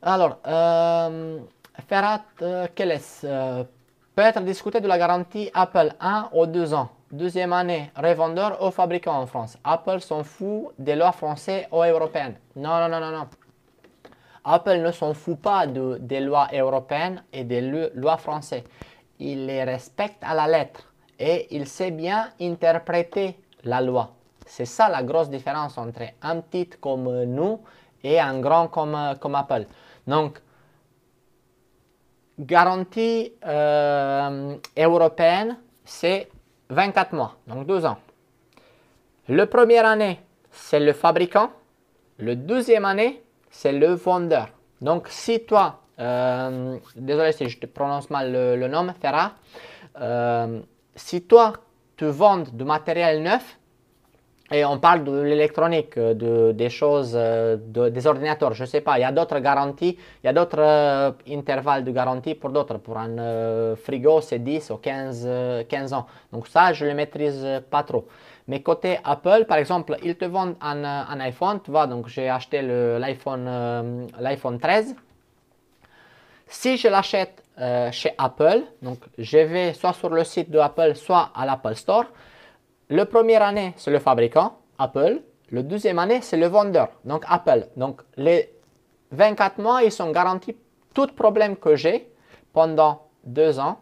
Alors, Ferhat Keles peut être discuté de la garantie Apple 1 ou 2 ans. Deuxième année, revendeur ou fabricant en France. Apple s'en fout des lois françaises ou européennes. Non, non, non, non, non. Apple ne s'en fout pas des lois européennes et des lois françaises. Il les respecte à la lettre et il sait bien interpréter la loi. C'est ça la grosse différence entre un petit comme nous et un grand comme Apple. Donc, garantie européenne, c'est 24 mois, donc 2 ans. Le première année, c'est le fabricant. Le deuxième année, c'est le vendeur. Donc, si toi, désolé si je te prononce mal le nom, Ferra, si toi, tu vends du matériel neuf, et on parle de l'électronique, des choses, des ordinateurs, je ne sais pas, il y a d'autres garanties, il y a d'autres intervalles de garantie pour d'autres. Pour un frigo, c'est 10 ou 15 ans. Donc ça, je ne le maîtrise pas trop. Mais côté Apple, par exemple, ils te vendent un iPhone, tu vois, donc j'ai acheté l'iPhone 13. Si je l'achète chez Apple, donc je vais soit sur le site de Apple, soit à l'Apple Store. Le première année, c'est le fabricant, Apple. Le deuxième année, c'est le vendeur, donc Apple. Donc les 24 mois, ils sont garantis. Tout problème que j'ai pendant 2 ans,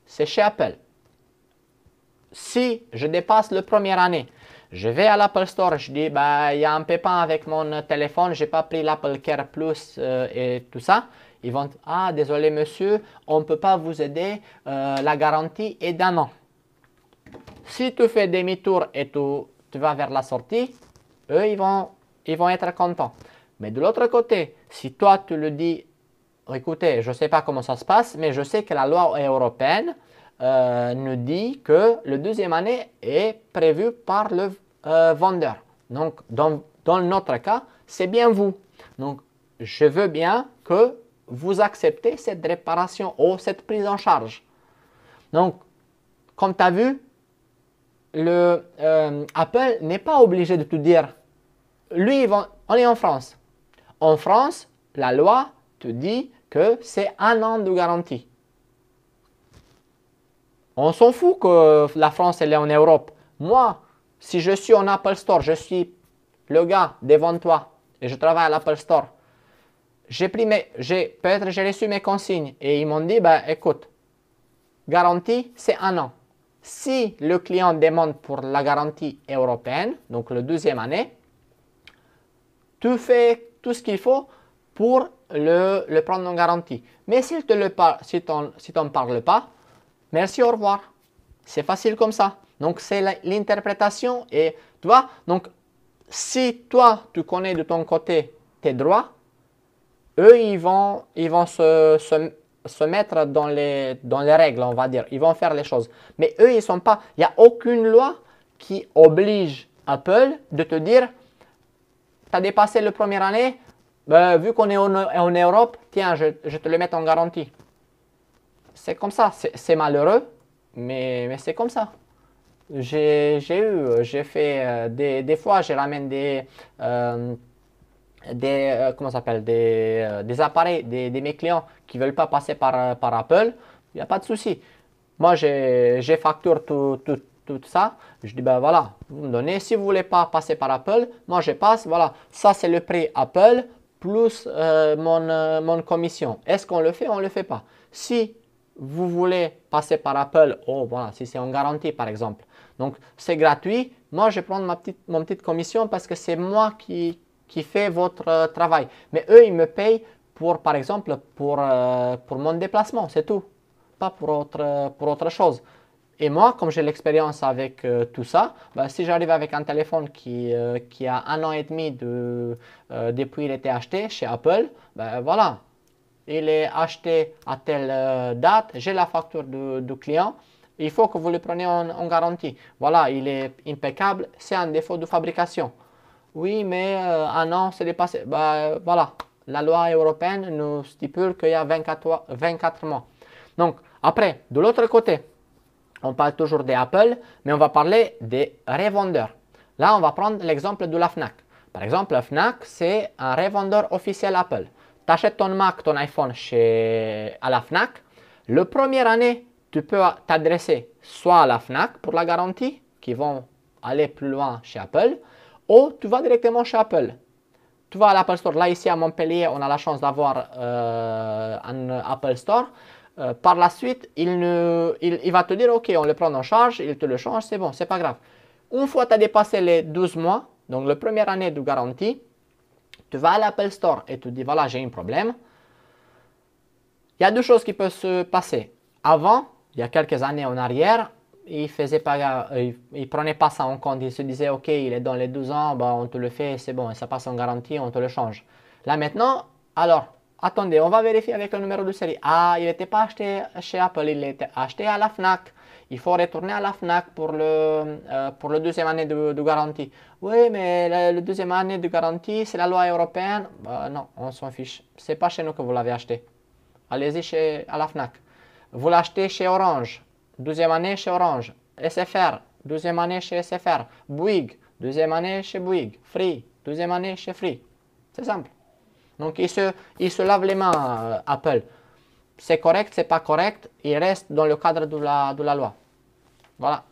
c'est chez Apple. Si je dépasse la première année, je vais à l'Apple Store, je dis, bah, il y a un pépin avec mon téléphone, je n'ai pas pris l'Apple Care Plus et tout ça. Ils vont, ah, désolé monsieur, on ne peut pas vous aider, la garantie est d'un an. Si tu fais demi-tour et tu vas vers la sortie, eux, ils vont être contents. Mais de l'autre côté, si toi, tu le dis, écoutez, je ne sais pas comment ça se passe, mais je sais que la loi européenne nous dit que la deuxième année est prévue par le vendeur. Donc, dans notre cas, c'est bien vous. Donc, je veux bien que vous acceptez cette réparation ou cette prise en charge. Donc, comme tu as vu, Apple n'est pas obligé de te dire, lui, on est en France. En France, la loi te dit que c'est un an de garantie. On s'en fout que la France elle est en Europe. Moi, si je suis en Apple Store, je suis le gars devant toi et je travaille à l'Apple Store. Peut-être j'ai reçu mes consignes et ils m'ont dit, bah, écoute, garantie, c'est un an. Si le client demande pour la garantie européenne, donc la deuxième année, tu fais tout ce qu'il faut pour le prendre en garantie. Mais si tu n'en parles pas, merci, au revoir. C'est facile comme ça. Donc, c'est l'interprétation. Et tu vois, donc, si toi, tu connais de ton côté tes droits, eux, ils vont se mettre dans les règles, on va dire. Ils vont faire les choses. Mais eux, ils sont pas. Il n'y a aucune loi qui oblige Apple de te dire, tu as dépassé la première année, vu qu'on est en Europe, tiens, je te le mets en garantie. C'est comme ça. C'est malheureux, mais c'est comme ça. J'ai fait des fois, je ramène comment ça s'appelle, des appareils de mes clients qui ne veulent pas passer par Apple. Il n'y a pas de souci. Moi, j'ai facture tout ça. Je dis, ben voilà, vous me donnez. Si vous ne voulez pas passer par Apple, moi je passe. Voilà, ça c'est le prix Apple plus mon commission. Est-ce qu'on le fait? On ne le fait pas. Si vous voulez passer par Apple, oh voilà, si c'est en garantie par exemple. Donc c'est gratuit. Moi je prends mon petite commission parce que c'est moi qui fais votre travail. Mais eux, ils me payent par exemple, pour mon déplacement, c'est tout. Pas pour autre chose. Et moi, comme j'ai l'expérience avec tout ça, bah, si j'arrive avec un téléphone qui a un an et demi depuis qu'il a été acheté chez Apple, bah, voilà, il est acheté à telle date, j'ai la facture du client, il faut que vous le preniez en garantie. Voilà, il est impeccable, c'est un défaut de fabrication. Oui, mais un an, c'est dépassé. Bah, voilà, la loi européenne nous stipule qu'il y a 24 mois. Donc, après, de l'autre côté, on parle toujours des Apple, mais on va parler des revendeurs. Là, on va prendre l'exemple de la FNAC. Par exemple, la FNAC, c'est un revendeur officiel Apple. tu achètes ton Mac, ton iPhone à la FNAC, la première année, tu peux t'adresser soit à la FNAC pour la garantie, qui vont aller plus loin chez Apple, ou tu vas directement chez Apple. Tu vas à l'Apple Store. Là, ici à Montpellier, on a la chance d'avoir un Apple Store. Par la suite, il va te dire, OK, on le prend en charge, il te le change, c'est bon, c'est pas grave. Une fois que tu as dépassé les 12 mois, donc la première année de garantie, tu vas à l'Apple Store et tu dis, voilà, j'ai un problème. Il y a deux choses qui peuvent se passer. Avant, il y a quelques années en arrière, il prenait pas ça en compte. Il se disait, OK, il est dans les 12 ans, bah, on te le fait, c'est bon, ça passe en garantie, on te le change. Là maintenant, alors, attendez, on va vérifier avec le numéro de série. Ah, il n'était pas acheté chez Apple, il était acheté à la FNAC. Il faut retourner à la FNAC pour le deuxième année de garantie. Oui, mais la deuxième année de garantie, c'est la loi européenne. Bah, non, on s'en fiche. C'est pas chez nous que vous l'avez acheté. Allez-y à la FNAC. Vous l'achetez chez Orange. Deuxième année chez Orange. SFR. Deuxième année chez SFR. Bouygues. Deuxième année chez Bouygues. Free. Deuxième année chez Free. C'est simple. Donc, il se lave les mains, Apple. C'est correct, c'est pas correct. Il reste dans le cadre de la loi. Voilà.